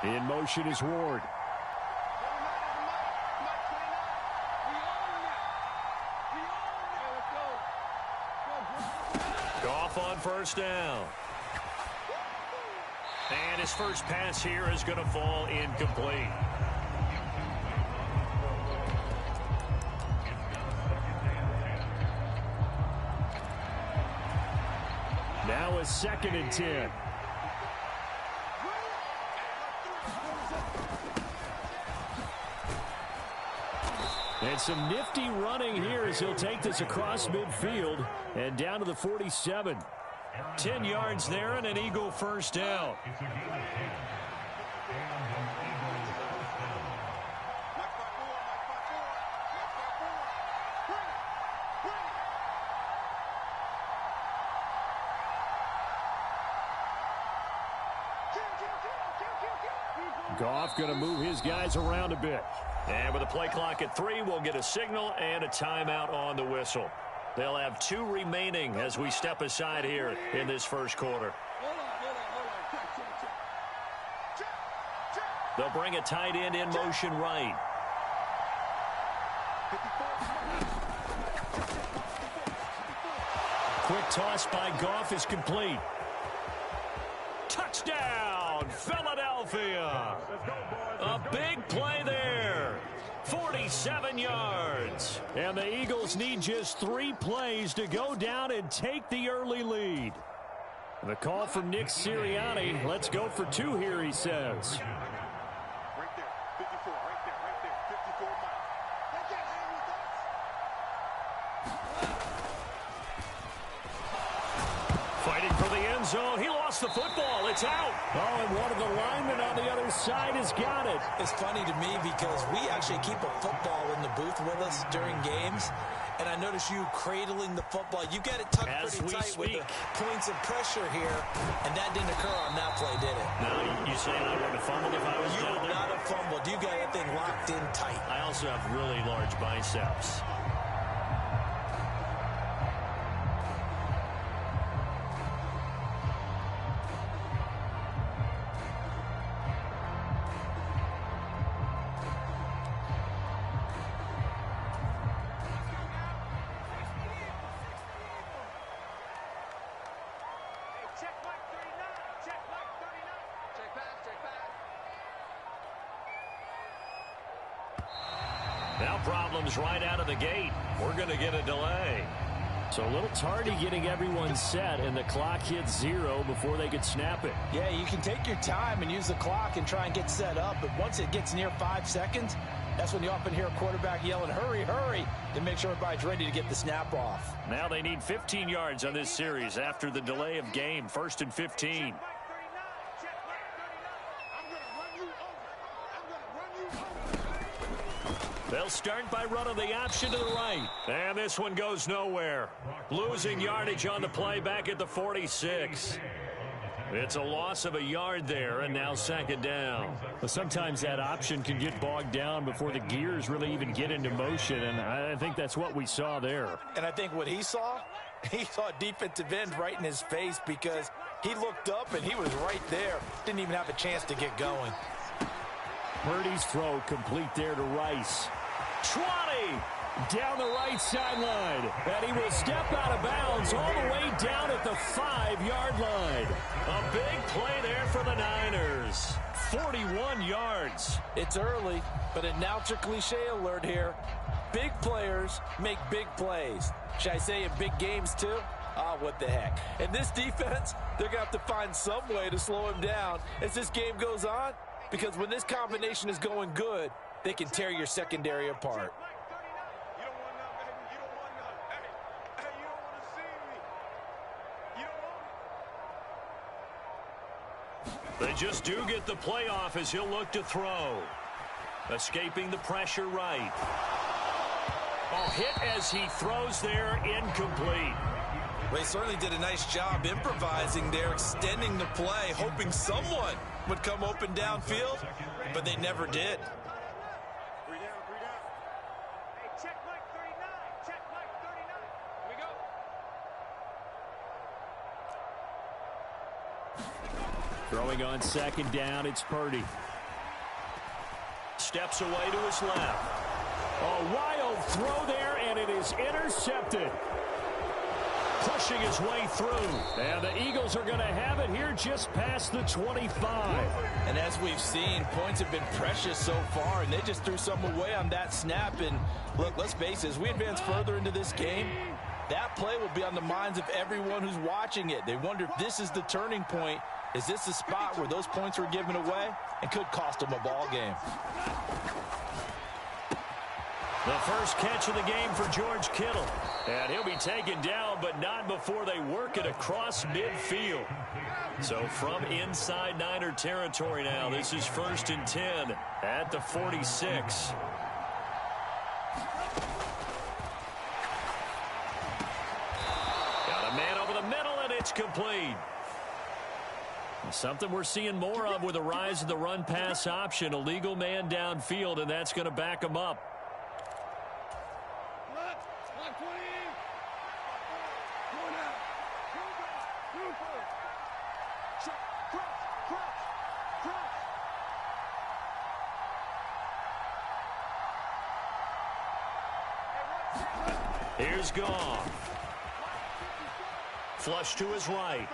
In motion is Ward. Goff on first down. And his first pass here is going to fall incomplete. Now a 2nd and 10. And some nifty running here as he'll take this across midfield and down to the 47. 10 yards there and an Eagle first down. Goff going to move his guys around a bit. And with the play clock at 3, we'll get a signal and a timeout on the whistle. They'll have 2 remaining as we step aside here in this first quarter. They'll bring a tight end in motion right. Quick toss by Goff is complete. Touchdown, Philadelphia. A big play there. 47 yards. And the Eagles need just 3 plays to go down and take the early lead. The call from Nick Sirianni. Let's go for 2 here, he says. Right there, 54, right there, 54 miles. Fighting for the end zone. He lost the football. It's out. Oh, and one of the linemen on the other side has got it. It's funny to me because we actually keep a football in the booth with us during games. And I notice you cradling the football. You got it tucked As pretty we tight with speak. the points of pressure here. And that didn't occur on that play, did it? No, you saying I would have fumbled if I was You down would there? not have fumbled. You got that thing locked in tight. I also have really large biceps. Now problems right out of the gate. We're going to get a delay. So a little tardy getting everyone set, and the clock hits 0 before they could snap it. Yeah, you can take your time and use the clock and try and get set up. But once it gets near 5 seconds, that's when you often hear a quarterback yelling, hurry, hurry, to make sure everybody's ready to get the snap off. Now they need 15 yards on this series after the delay of game. 1st and 15. They'll start by running the option to the right. And this one goes nowhere. Losing yardage on the play back at the 46. It's a loss of a yard there, and now 2nd down. But sometimes that option can get bogged down before the gears really even get into motion, and I think that's what we saw there. And I think what he saw a defensive end right in his face because he looked up and he was right there. Didn't even have a chance to get going. Purdy's throw complete there to Rice. 20! Down the right sideline. And he will step out of bounds all the way down at the 5-yard line. A big play there for the Niners. 41 yards. It's early, but announcer cliche alert here. Big players make big plays. Should I say in big games too? Ah, what the heck. And this defense, they're going to have to find some way to slow him down as this game goes on. Because when this combination is going good, they can tear your secondary apart. They just do get the playoff as he'll look to throw. Escaping the pressure right. Oh, hit as he throws there, incomplete. They certainly did a nice job improvising there, extending the play, hoping someone would come open downfield, but they never did. Throwing on second down, it's Purdy. Steps away to his left. A wild throw there, and it is intercepted. Pushing his way through. And the Eagles are going to have it here just past the 25. And as we've seen, points have been precious so far, and they just threw some away on that snap. And look, let's face it, as we advance further into this game, that play will be on the minds of everyone who's watching it. They wonder if this is the turning point. Is this the spot where those points were given away and could cost them a ball game? The first catch of the game for George Kittle. And he'll be taken down, but not before they work it across midfield. So from inside Niner territory now, this is 1st and 10 at the 46. Got a man over the middle, and it's complete. Something we're seeing more of with the rise of the run-pass option. A legal man downfield, and that's going to back him up. Here's Goff. Flush to his right.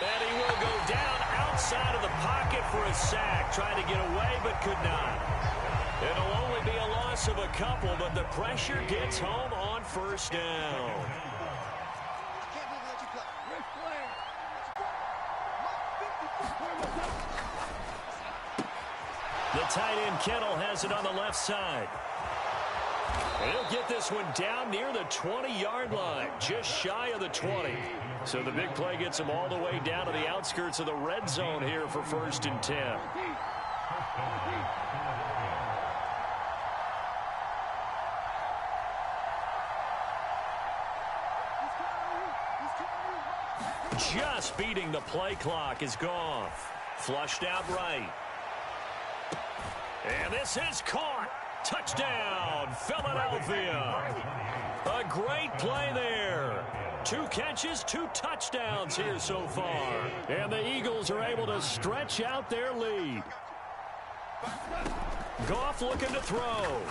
And he will go down outside of the pocket for a sack. Trying to get away, but could not. It'll only be a loss of a couple, but the pressure gets home on 1st down. The tight end Kittle has it on the left side. And he'll get this one down near the 20-yard line, just shy of the 20. So the big play gets him all the way down to the outskirts of the red zone here for 1st and 10. Just beating the play clock is Goff. Flushed out right. And this is caught. Touchdown, Philadelphia. A great play there. 2 catches, 2 touchdowns here so far. And the Eagles are able to stretch out their lead. Goff looking to throw.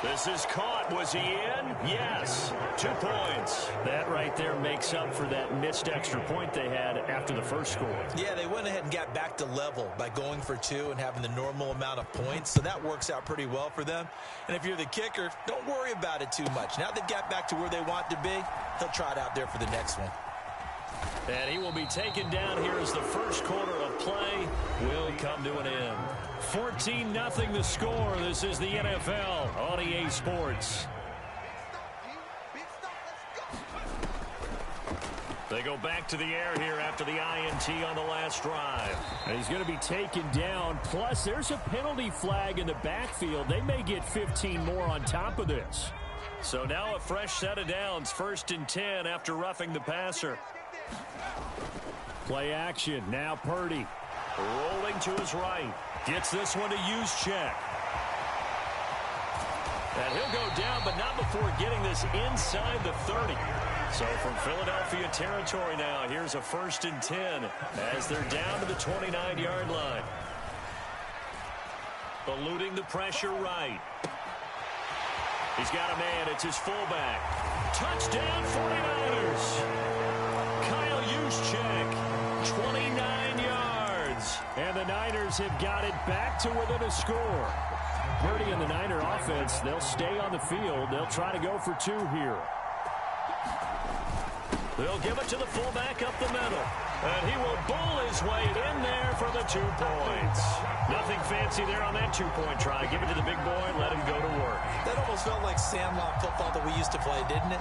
This is caught. Was he in? Yes. 2 points. That right there makes up for that missed extra point they had after the first score. Yeah, they went ahead and got back to level by going for 2 and having the normal amount of points. So that works out pretty well for them. And if you're the kicker, don't worry about it too much. Now they've got back to where they want to be, he'll try it out there for the next one. And he will be taken down here as the first quarter of play will come to an end. 14-0 the score. This is the NFL on EA Sports. They go back to the air here after the INT on the last drive. And he's going to be taken down. Plus, there's a penalty flag in the backfield. They may get 15 more on top of this. So now a fresh set of downs. 1st and 10 after roughing the passer. Play action. Now Purdy. Rolling to his right. Gets this one to Juszczyk. And he'll go down, but not before getting this inside the 30. So from Philadelphia territory now, here's a 1st and 10 as they're down to the 29-yard line. Eluding the pressure right. He's got a man. It's his fullback. Touchdown 49ers. Kyle Juszczyk, 29 yards. And the Niners have got it back to within a score. Purdy and the Niner offense, they'll stay on the field. They'll try to go for 2 here. They'll give it to the fullback up the middle. And he will bowl his way in there for the 2 points. Nothing fancy there on that 2-point try. Give it to the big boy and let him go to work. That almost felt like sandlot football that we used to play, didn't it?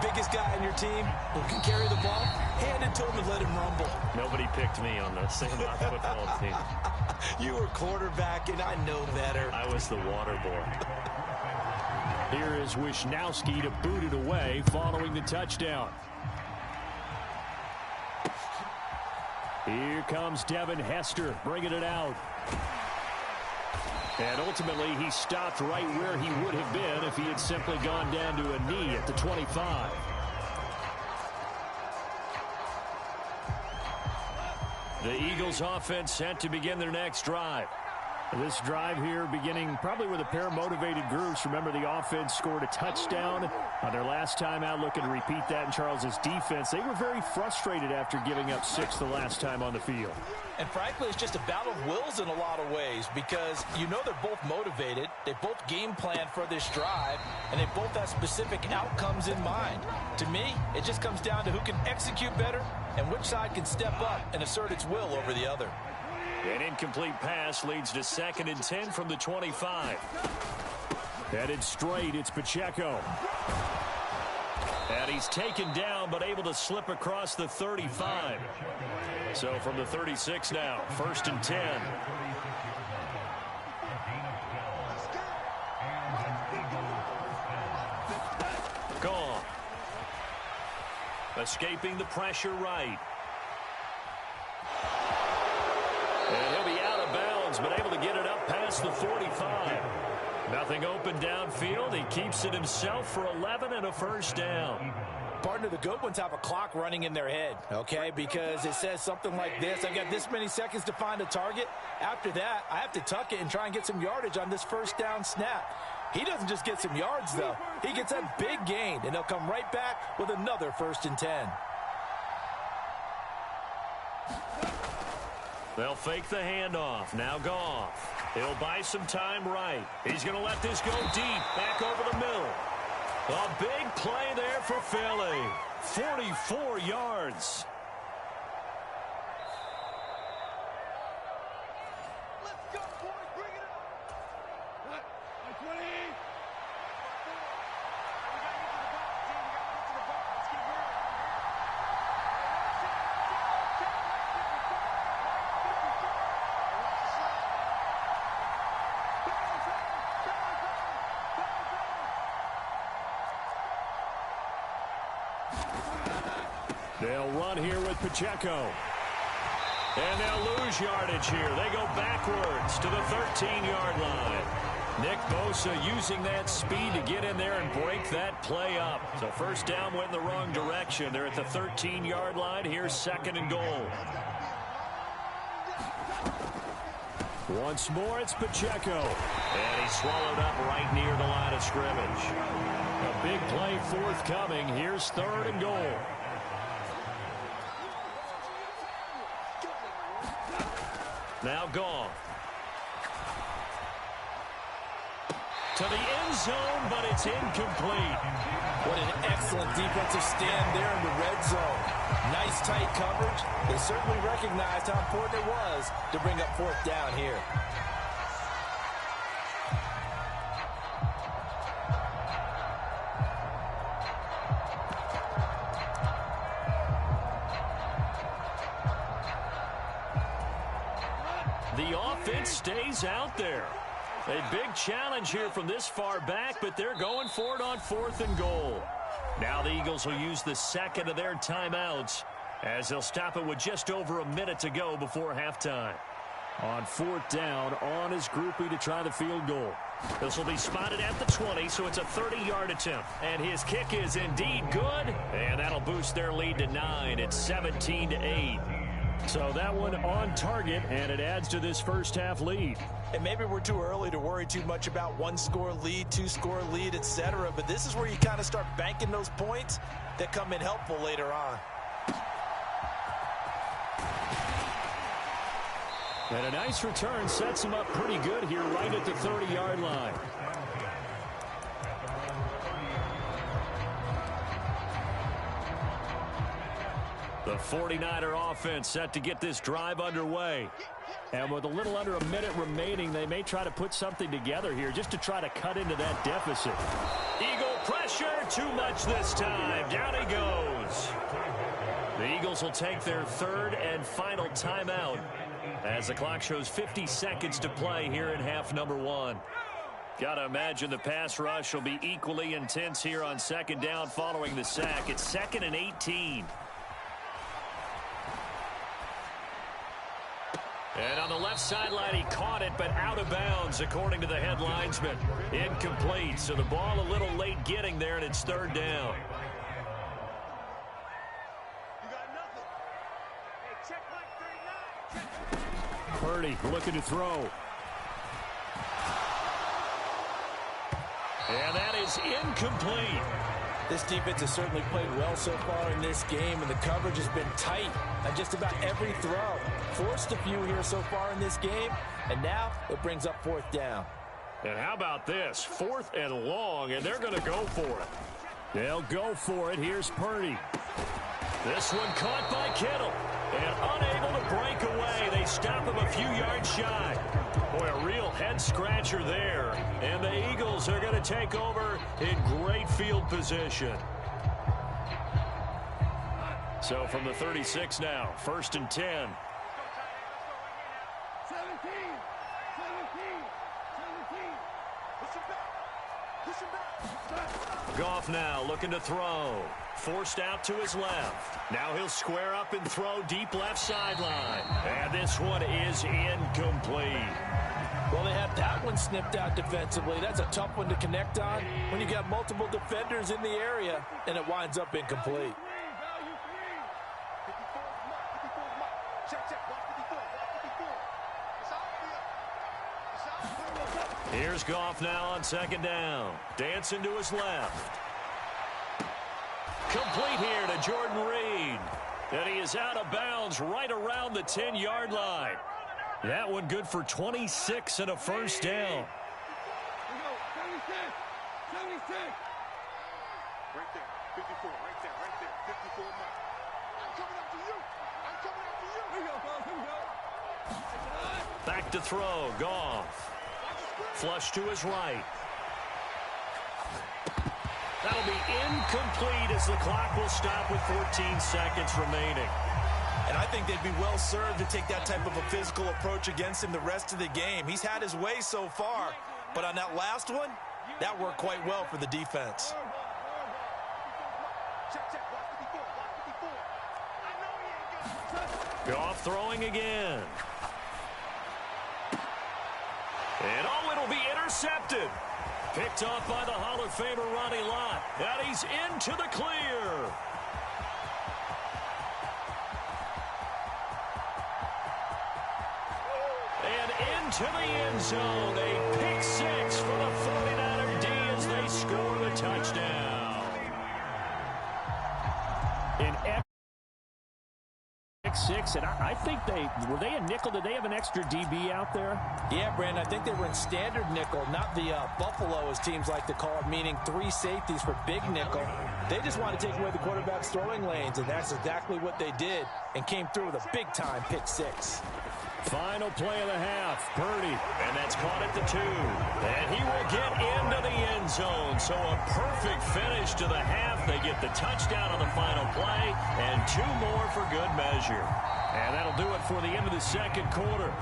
Biggest guy on your team who can carry the ball, hand it to him and let him rumble. Nobody picked me on the sandlot football team. You were quarterback, and I know better. I was the water boy. Here is Wisnowski to boot it away following the touchdown. Here comes Devin Hester bringing it out. And ultimately, he stopped right where he would have been if he had simply gone down to a knee at the 25. The Eagles offense set to begin their next drive. This drive here beginning probably with a pair of motivated groups. Remember, the offense scored a touchdown on their last time out, looking to repeat that in Charles's defense. They were very frustrated after giving up 6 the last time on the field. And frankly, it's just a battle of wills in a lot of ways because you know they're both motivated. They both game plan for this drive, and they both have specific outcomes in mind. To me, it just comes down to who can execute better and which side can step up and assert its will over the other. An incomplete pass leads to 2nd and 10 from the 25. Headed straight, it's Pacheco. And he's taken down but able to slip across the 35. So from the 36 now, 1st and 10. Gone. Escaping the pressure right. And he'll be out of bounds, but able to get it up past the 45. Nothing open downfield. He keeps it himself for 11 and a first down. Partner, the good ones have a clock running in their head, okay? Because it says something like this. I've got this many seconds to find a target. After that, I have to tuck it and try and get some yardage on this first down snap. He doesn't just get some yards, though. He gets a big gain, and they'll come right back with another 1st and 10. They'll fake the handoff. Now Goff. He'll buy some time right. He's going to let this go deep. Back over the middle. A big play there for Philly. 44 yards. Let's go, boys. Bring it up. 20. They'll run here with Pacheco. And they'll lose yardage here. They go backwards to the 13-yard line. Nick Bosa using that speed to get in there and break that play up. So first down went in the wrong direction. They're at the 13-yard line. Here's 2nd and goal. Once more, it's Pacheco. And he's swallowed up right near the line of scrimmage. A big play forthcoming. Here's 3rd and goal. Now Goff. To the end zone, but it's incomplete. What an excellent defensive stand there in the red zone. Nice tight coverage. They certainly recognized how important it was to bring up 4th down here. The offense stays out there. A big challenge here from this far back, but they're going for it on 4th and goal. Now the Eagles will use the 2nd of their timeouts as they'll stop it with just over a minute to go before halftime. On 4th down, on his groupie to try the field goal. This will be spotted at the 20, so it's a 30-yard attempt. And his kick is indeed good, and that'll boost their lead to 9. It's 17-8. So that one on target, and it adds to this first half lead. And maybe we're too early to worry too much about 1-score lead, 2-score lead, etc. But this is where you kind of start banking those points that come in helpful later on. And a nice return sets him up pretty good here right at the 30-yard line. The 49er offense set to get this drive underway. And with a little under a minute remaining, they may try to put something together here just to try to cut into that deficit. Eagle pressure, too much this time. Down he goes. The Eagles will take their 3rd and final timeout as the clock shows 50 seconds to play here in half number 1. Got to imagine the pass rush will be equally intense here on 2nd down following the sack. It's 2nd and 18. And on the left sideline, he caught it, but out of bounds, according to the head linesman. Incomplete, so the ball a little late getting there, and it's 3rd down. You got nothing. Hey, check like 39. Purdy looking to throw. And that is incomplete. This defense has certainly played well so far in this game, and the coverage has been tight on just about every throw. Forced a few here so far in this game, and now it brings up 4th down. And how about this? 4th and long, and they're going to go for it. They'll go for it. Here's Purdy. This one caught by Kittle, and unable to break away. They stop him a few yards shy. Boy, a real head-scratcher there. And the Eagles are going to take over in great field position. So from the 36 now, 1st and 10. 17. Push him back. Goff now looking to throw. Forced out to his left. Now he'll square up and throw deep left sideline. And this one is incomplete. Well, they had that one snipped out defensively. That's a tough one to connect on when you got multiple defenders in the area, and it winds up incomplete. Here's Goff now on 2nd down. Dancing to his left. Complete here to Jordan Reed. And he is out of bounds right around the 10-yard line. That one good for 26 and a 1st down. 76. Right there. 54. Right there. 54 mark. I'm coming after you. Here we go. Back to throw. Goff. Flush to his right. That'll be incomplete as the clock will stop with 14 seconds remaining. And I think they'd be well served to take that type of a physical approach against him the rest of the game. He's had his way so far, but on that last one, that worked quite well for the defense. Goff throwing again. And oh, it'll be intercepted. Picked off by the Hall of Famer Ronnie Lott. And he's into the clear. And into the end zone. A pick 6 for the 49er D as they score the touchdown. An X6, and I think were they a nickel? Did they have an extra DB out there? Yeah, Brandon, I think they were in standard nickel, not the Buffalo, as teams like to call it, meaning 3 safeties for big nickel. They just want to take away the quarterback's throwing lanes, and that's exactly what they did, and came through with a big-time pick 6. Final play of the half, Purdy. And that's caught at the 2. And he will get into the end zone. So a perfect finish to the half. They get the touchdown on the final play, and 2 more for good measure. And that'll do it for the end of the second quarter.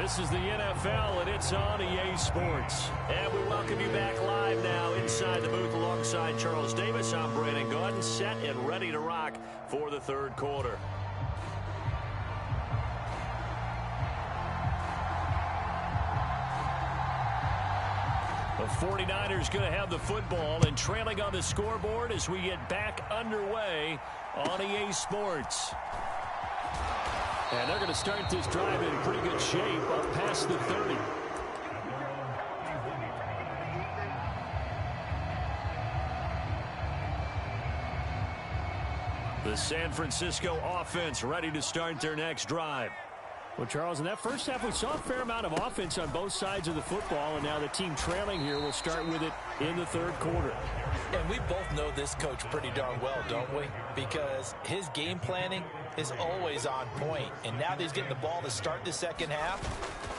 This is the NFL, and it's on EA Sports. And we welcome you back live now inside the booth alongside Charles Davis. I'm Brandon Gaudin, set and ready to rock for the third quarter. The 49ers going to have the football and trailing on the scoreboard as we get back underway on EA Sports. And they're going to start this drive in pretty good shape up past the 30. The San Francisco offense ready to start their next drive. Well, Charles, in that first half, we saw a fair amount of offense on both sides of the football, and now the team trailing here will start with it in the third quarter. And we both know this coach pretty darn well, don't we? Because his game planning is always on point. And now that he's getting the ball to start the second half,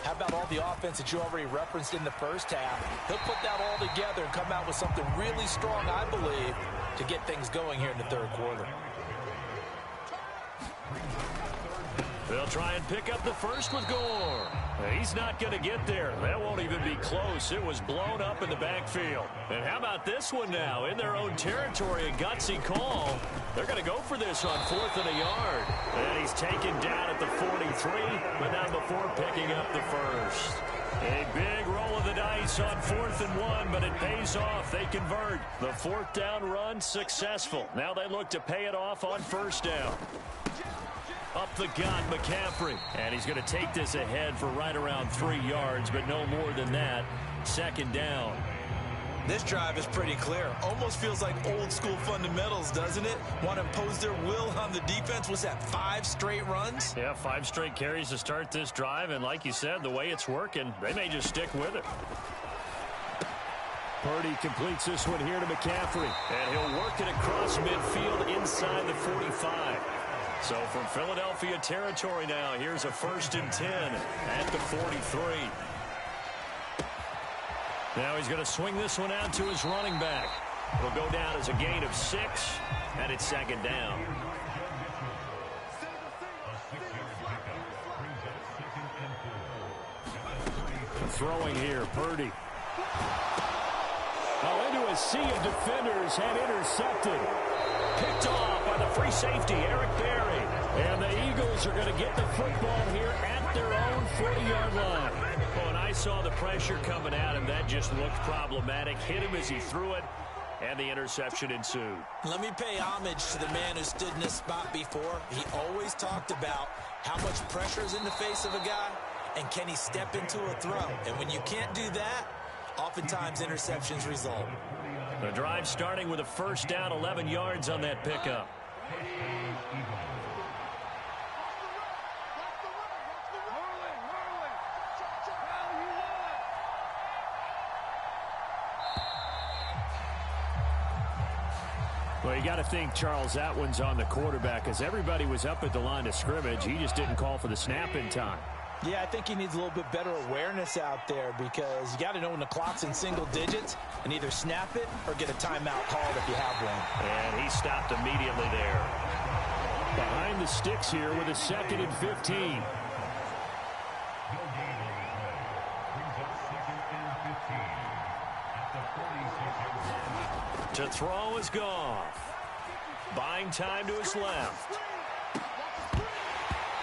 how about all the offense that you already referenced in the first half? He'll put that all together and come out with something really strong, I believe, to get things going here in the third quarter. They'll try and pick up the first with Gore. He's not going to get there. That won't even be close. It was blown up in the backfield. And how about this one now? In their own territory, a gutsy call. They're going to go for this on 4th and a yard. And he's taken down at the 43, but not before picking up the first. A big roll of the dice on 4th and 1, but it pays off. They convert. The 4th down run successful. Now they look to pay it off on 1st down. Up the gut, McCaffrey. And he's going to take this ahead for right around 3 yards, but no more than that. Second down. This drive is pretty clear. Almost feels like old school fundamentals, doesn't it? Want to impose their will on the defense. Was that 5 straight runs? Yeah, 5 straight carries to start this drive. And like you said, the way it's working, they may just stick with it. Purdy completes this one here to McCaffrey. And he'll work it across midfield inside the 45. So from Philadelphia territory now, here's a 1st and 10 at the 43. Now he's going to swing this one out to his running back. It'll go down as a gain of 6, and it's second down. Throwing here, Purdy. Oh, into a sea of defenders and intercepted. Picked off by the free safety, Eric Berry. And the Eagles are going to get the football here at their own 40-yard line. Oh, and I saw the pressure coming at him. That just looked problematic. Hit him as he threw it, and the interception ensued. Let me pay homage to the man who stood in this spot before. He always talked about how much pressure is in the face of a guy, and can he step into a throw. And when you can't do that, oftentimes interceptions result. The drive starting with a 1st down, 11 yards on that pickup. Well, you got to think, Charles, that one's on the quarterback because everybody was up at the line of scrimmage. He just didn't call for the snap in time. Yeah, I think he needs a little bit better awareness out there because you got to know when the clock's in single digits and either snap it or get a timeout called if you have one. And he stopped immediately there. Behind the sticks here with a 2nd and 15. To throw is Goff. Buying time to his left.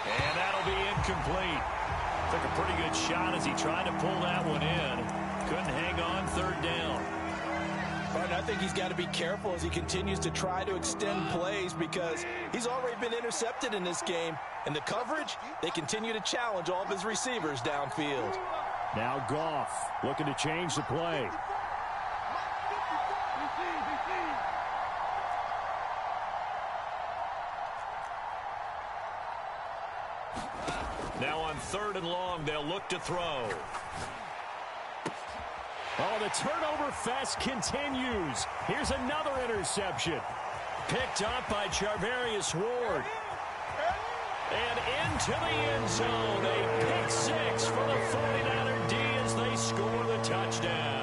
And that'll be incomplete. Took a pretty good shot as he tried to pull that one in. Couldn't hang on, 3rd down. But I think he's got to be careful as he continues to try to extend plays because he's already been intercepted in this game. And the coverage, they continue to challenge all of his receivers downfield. Now Goff looking to change the play. Now on 3rd and long, they'll look to throw. Oh, the turnover fest continues. Here's another interception. Picked up by Charvarius Ward. And into the end zone. A pick 6 for the 49er D as they score the touchdown.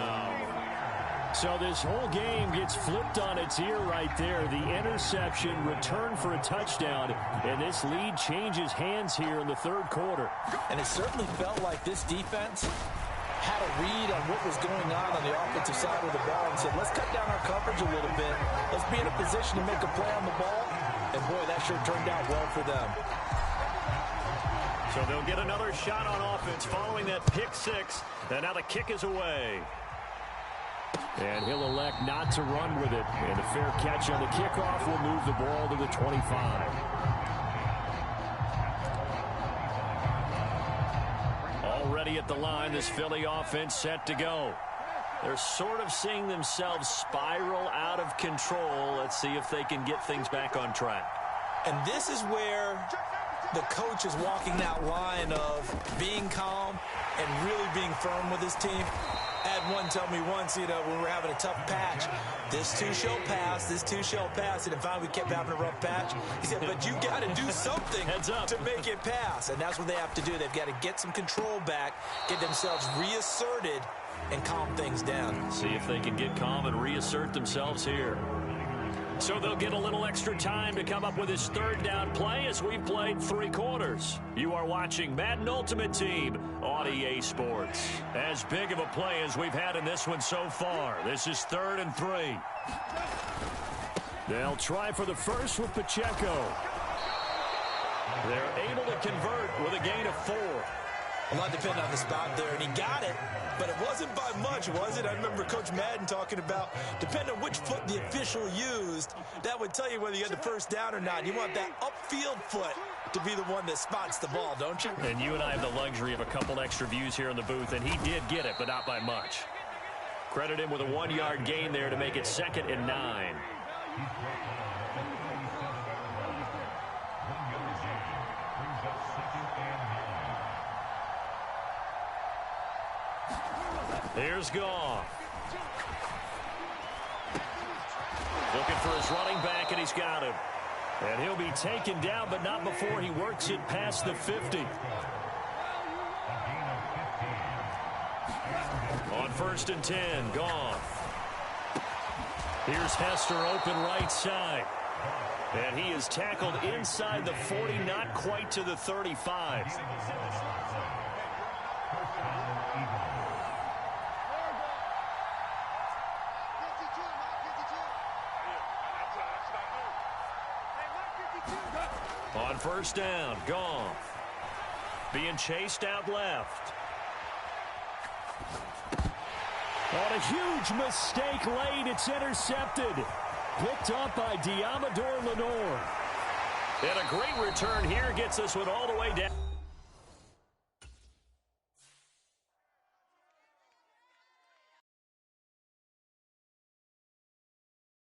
So this whole game gets flipped on its ear right there. The interception, return for a touchdown, and this lead changes hands here in the 3rd quarter. And it certainly felt like this defense had a read on what was going on the offensive side of the ball and said, let's cut down our coverage a little bit. Let's be in a position to make a play on the ball. And, boy, that sure turned out well for them. So they'll get another shot on offense following that pick 6. And now the kick is away. And he'll elect not to run with it. And a fair catch on the kickoff will move the ball to the 25. Already at the line, this Philly offense set to go. They're sort of seeing themselves spiral out of control. Let's see if they can get things back on track. And this is where the coach is walking that line of being calm and really being firm with his team. I had one tell me once, when we were having a tough patch, this too shall pass, this too shall pass. And finally we kept having a rough patch. He said, but you got to do something to make it pass. And that's what they have to do. They've got to get some control back, get themselves reasserted, and calm things down. See if they can get calm and reassert themselves here. So they'll get a little extra time to come up with his 3rd down play as we've played 3 quarters. You are watching Madden Ultimate Team on EA Sports. As big of a play as we've had in this one so far. This is 3rd and 3. They'll try for the first with Pacheco. They're able to convert with a gain of 4. A lot depended on the spot there, and he got it, but it wasn't by much, was it? I remember Coach Madden talking about, depending on which foot the official used, that would tell you whether you had the first down or not. You want that upfield foot to be the one that spots the ball, don't you? And you and I have the luxury of a couple extra views here in the booth, and he did get it, but not by much. Credit him with a 1-yard gain there to make it 2nd and 9. Here's Goff. Looking for his running back, and he's got him. And he'll be taken down, but not before he works it past the 50. On 1st and 10, Goff. Here's Hester open right side. And he is tackled inside the 40, not quite to the 35. On 1st down, Goff. Being chased out left. On a huge mistake late, it's intercepted. Picked up by Diamador Lenore. And a great return here gets this one all the way down.